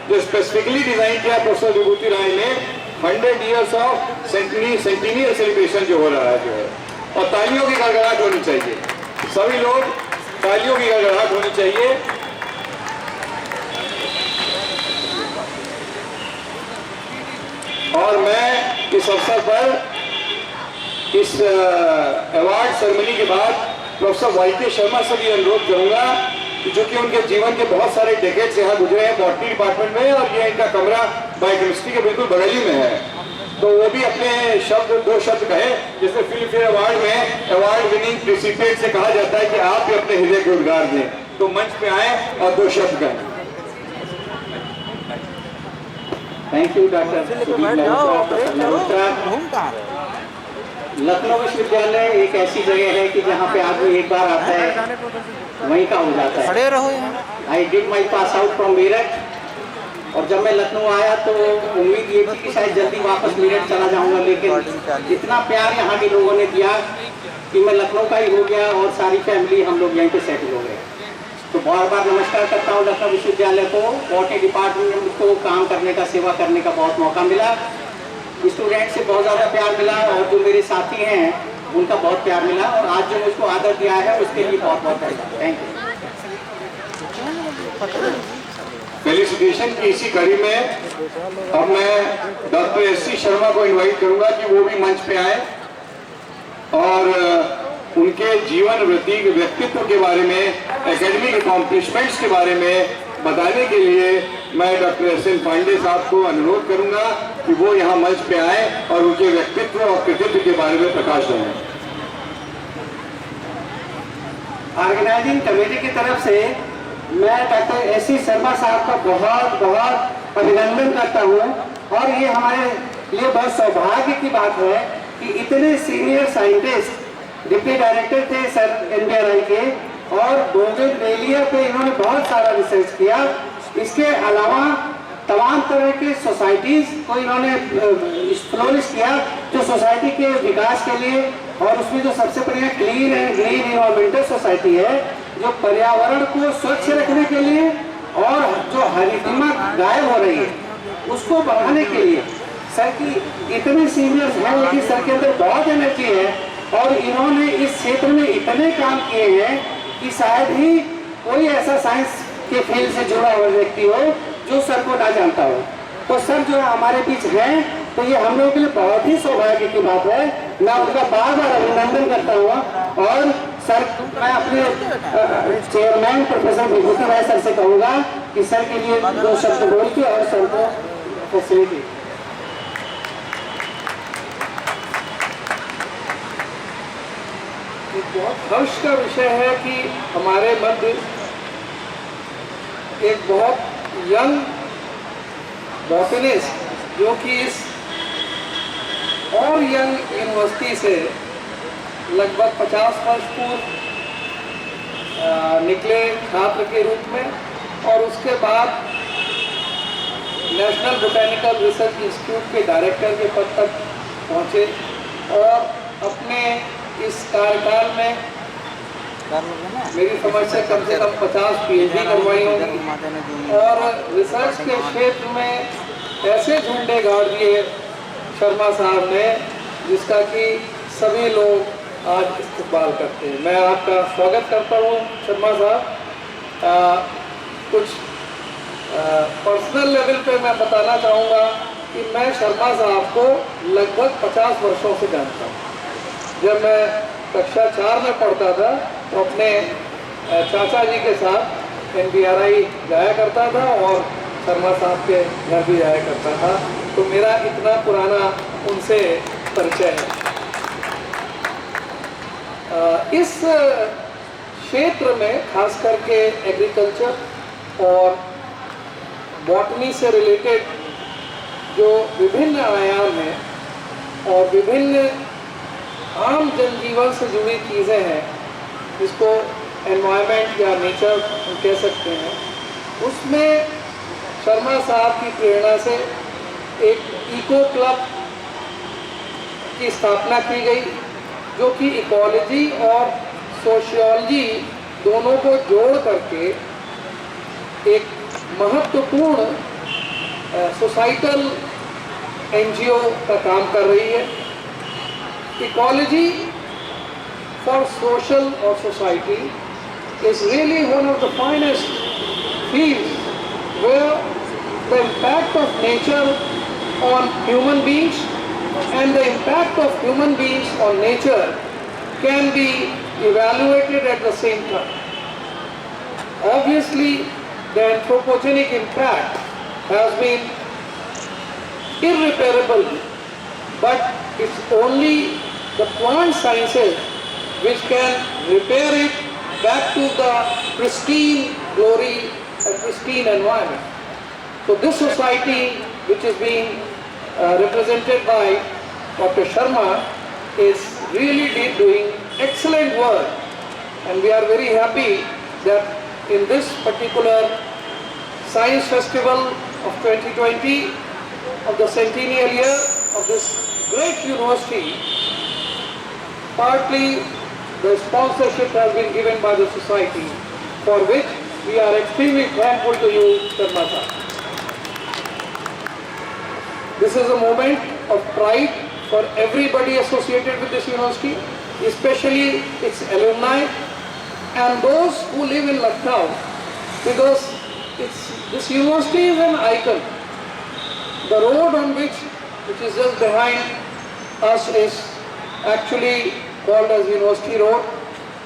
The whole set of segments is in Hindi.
जो स्पेसिफिकली डिजाइन किया प्रोफेसर विभूति राय ने 100 ईयर्स ऑफ सेंटिनियर सेलिब्रेशन जो हो रहा है जो है, और तालियों की गड़गड़ाहट होनी चाहिए, सभी लोग तालियों की गड़गड़ाहट होनी चाहिए। और मैं इस अवसर पर इस अवार्ड सेरेमनी के बाद प्रोफेसर वाई.के. शर्मा से भी अनुरोध करूंगा कि जो कि उनके जीवन के बहुत सारे डेकेड्स यहाँ गुजरे हैं बॉटनी डिपार्टमेंट में, और ये इनका कमरा बायोकेमिस्ट्री के बिल्कुल बगल ही में है, तो वो भी अपने दो शब्द कहे। जैसे फिल्म फेयर अवार्ड में अवार्ड विनिंग प्रेसिडेंट से कहा जाता है कि आप भी अपने हृदय को उद्गार दें, तो मंच पे आए और 2 शब्द कहें। Thank you doctor. लखनऊ विश्वविद्यालय एक ऐसी जगह है कि जहाँ पे आदमी एक बार आता है वहीं का हो जाता है। खड़े रहो यहाँ। I did my pass out from Meerut, और जब मैं लखनऊ आया तो उम्मीद ये थी कि शायद जल्दी वापस मेरठ चला जाऊंगा, लेकिन इतना प्यार यहाँ के लोगों ने दिया कि मैं लखनऊ का ही हो गया और सारी फैमिली हम लोग यहीं पे सेटल हो गए। तो बार बार नमस्कार करता हूँ लखनऊ विश्वविद्यालय को। बॉटनी डिपार्टमेंट में मुझको काम करने का, सेवा करने का बहुत मौका मिला। स्टूडेंट से बहुत ज़्यादा प्यार मिला, और जो मेरे साथी हैं उनका बहुत प्यार मिला, और आज जो मुझको आदर दिया है उसके लिए बहुत बहुत धन्यवाद। Thank you. फेलिसिटेशन की इसी कड़ी में अब मैं डॉक्टर एस.सी. शर्मा को इनवाइट करूंगा कि वो भी मंच पे आए और उनके जीवन व्यक्तित्व के बारे में, एकेडमिक अकॉम्प्लिशमेंट्स के बारे में बताने के लिए मैं डॉक्टर एस.एन. पांडे साहब को अनुरोध करूंगा कि वो यहाँ मंच पे आए और उनके व्यक्तित्व और कृतित्व के बारे में प्रकाश डालें। ऑर्गेनाइजिंग कमेटी की तरफ से मैं डॉक्टर एस.सी. शर्मा साहब का बहुत बहुत अभिनंदन करता हूँ, और ये हमारे लिए बहुत सौभाग्य की बात है कि इतने सीनियर साइंटिस्ट, डिप्टी डायरेक्टर थे सर NBRI के, और बोगनवेलिया पे इन्होंने बहुत सारा रिसर्च किया। इसके अलावा तमाम तरह के सोसाइटीज को इन्होंने फ्लोरिश किया जो सोसाइटी के विकास के लिए, और उसमें जो सबसे बढ़िया clean and green environmental society है, जो पर्यावरण को स्वच्छ रखने के लिए और जो हरितमा गायब हो रही है उसको बढ़ाने के लिए। सर की इतने सीनियर्स हैं, लेकिन सर के अंदर बहुत एनर्जी है, और इन्होंने इस क्षेत्र में इतने काम किए हैं कि शायद ही कोई ऐसा साइंस के फील्ड से जुड़ा हुआ व्यक्ति हो जो सर को ना जानता हो। तो सर जो हमारे बीच हैं, तो ये हम लोगों के लिए बहुत ही सौभाग्य की बात है। मैं उनका बार बार अभिनंदन करता हूँ, और सर मैं अपने चेयरमैन प्रोफेसर विभूति राय सर से कहूँगा कि सर के लिए 2 शब्द बोल के और सर को फैसिलिटी। बहुत हर्ष का विषय है कि हमारे मध्य एक बहुत यंग बॉटनिस्ट, जो कि इस और यंग यूनिवर्सिटी से लगभग 50 वर्ष पूर्व निकले छात्र के रूप में, और उसके बाद नेशनल बोटेनिकल रिसर्च इंस्टीट्यूट के डायरेक्टर के पद तक पहुँचे, और अपने इस कार्यकाल में मेरी समझ से कम 50 PhD करवाई होंगी, और रिसर्च के क्षेत्र में ऐसे झंडे गाड़ दिए शर्मा साहब ने जिसका कि सभी लोग आज इस्तेमाल करते हैं। मैं आपका स्वागत करता हूँ शर्मा साहब। कुछ पर्सनल लेवल पे मैं बताना चाहूँगा कि मैं शर्मा साहब को लगभग 50 वर्षों से जानता हूँ। जब मैं कक्षा 4 में पढ़ता था तो अपने चाचा जी के साथ NBRI जाया करता था, और शर्मा साहब के घर भी जाया करता था, तो मेरा इतना पुराना उनसे परिचय है। इस क्षेत्र में खास करके एग्रीकल्चर और बॉटनी से रिलेटेड जो विभिन्न आयाम हैं और विभिन्न आम जनजीवन से जुड़ी चीज़ें हैं, जिसको एनवायरनमेंट या नेचर कह सकते हैं, उसमें शर्मा साहब की प्रेरणा से एक इको क्लब की स्थापना की गई, जो कि इकोलॉजी और सोशियोलॉजी दोनों को जोड़ करके एक महत्वपूर्ण सोसाइटल NGO का काम कर रही है। इकोलॉजी फॉर सोशल और society is really one of the finest fields where the impact of nature on human beings and the impact of human beings on nature can be evaluated at the same time. Obviously, the anthropogenic impact has been irreparable, but it's only the plant sciences which can repair it back to the pristine glory and pristine environment. So this society, which is being represented by Dr. Sharma, is really doing excellent work, and we are very happy that in this particular Science Festival of 2020 of the centennial year of this great university, partly the sponsorship has been given by the society, for which we are extremely thankful to you, Sharma sir. This is a moment of pride for everybody associated with this university, especially its alumni and those who live in Lucknow, because this university is an icon. The road on which is just behind us, is actually called as University Road.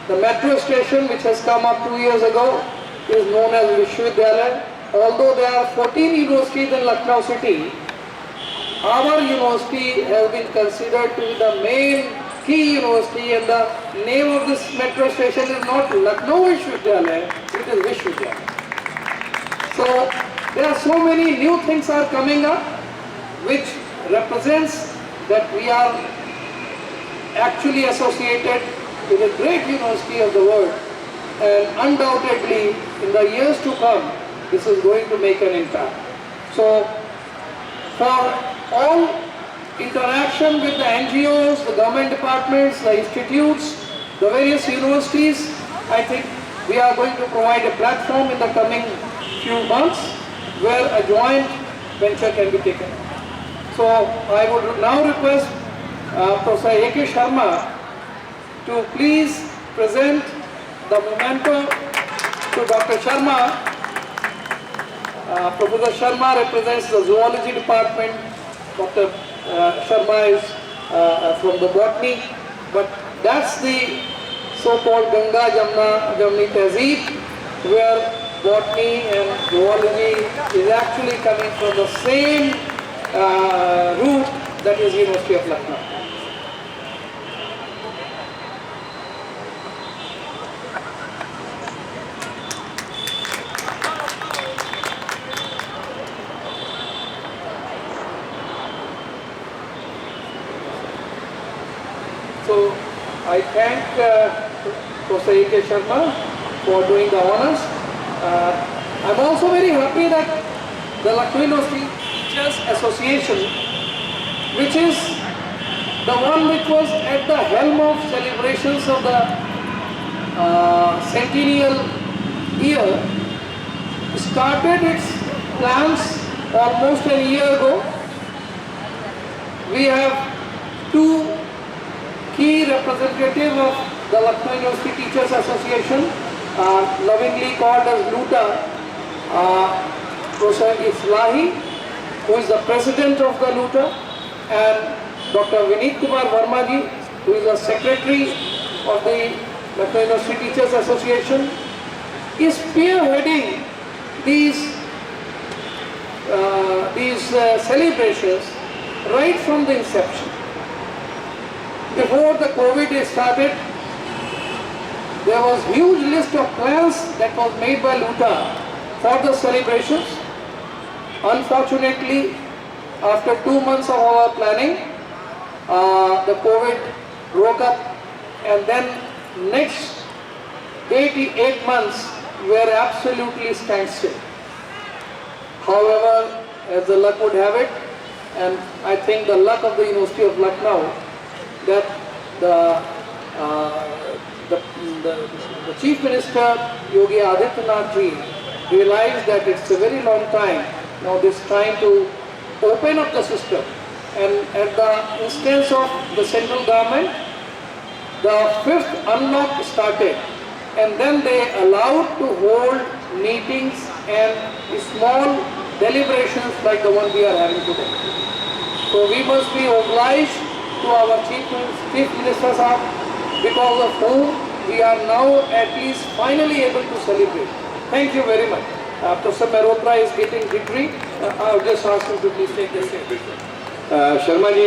The metro station, which has come up 2 years ago, is known as Vishwavidyalaya. Although there are 14 universities in Lucknow city, our university has been considered to be the main key university, and the name of this metro station is not Lucknow Vishwavidyalaya, it is Vishwavidyalaya. So there are so many new things are coming up, which represents that we are actually associated with a great university of the world, and undoubtedly in the years to come this is going to make an impact. So for all interaction with the NGOs, the government departments, the institutes, the various universities, I think we are going to provide a platform in the coming few months where a joint venture can be taken. So I would now request Professor A.K. Sharma to please present the memento to Dr. Sharma. Professor Sharma represents the zoology department. Dr. Sharma is from the botany, but that's the so-called Ganga Jamni Tehzeeb, where botany and zoology is actually coming from the same root, that is University of Lucknow. So I thank Professor A.K. Sharma for doing the honors. I'm also very happy that the Lucknow University Teachers Association, which is the one which was at the helm of celebrations of the centennial year, started its plans almost a year ago. We have two key representatives of the Lucknow University Teachers Association, lovingly called as LUTA, Professor Islahi, who is the president of the LUTA, and Dr. Vineet Kumar Verma ji, who is the secretary of the Lucknow University Teachers Association, is spearheading these celebrations right from the inception. Before the COVID started, there was huge list of plans that was made by LUTA for the celebrations. Unfortunately, after 2 months of our planning, the COVID broke up, and then next 88 months were absolutely standstill. However, as the luck would have it, and I think the luck of the University of Lucknow, that the Chief Minister Yogi Adityanath ji realized that it's a very long time now this trying to open up the system, and at the instance of the central government, the 5th unlock started, and then they allowed to hold meetings and small deliberations like the one we are having today. So we must be obliged to our Chief Minister Sahab, because of whom we are now at least finally able to celebrate. Thank you very much. Professor Mehrotra is getting degree. I'll just ask him to please take the stage. Sharma ji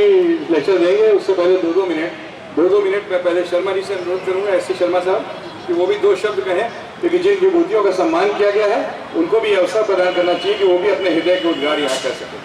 lecture देंगे, उससे पहले 2-2 मिनट में पहले शर्मा जी से अनुरोध करूंगा, एस सी शर्मा साहब, कि वो भी 2 शब्द कहें, क्योंकि जिन विभूतियों का सम्मान किया गया है उनको भी अवसर प्रदान करना चाहिए कि वो भी अपने हृदय के उद्गार यहाँ कर सकें।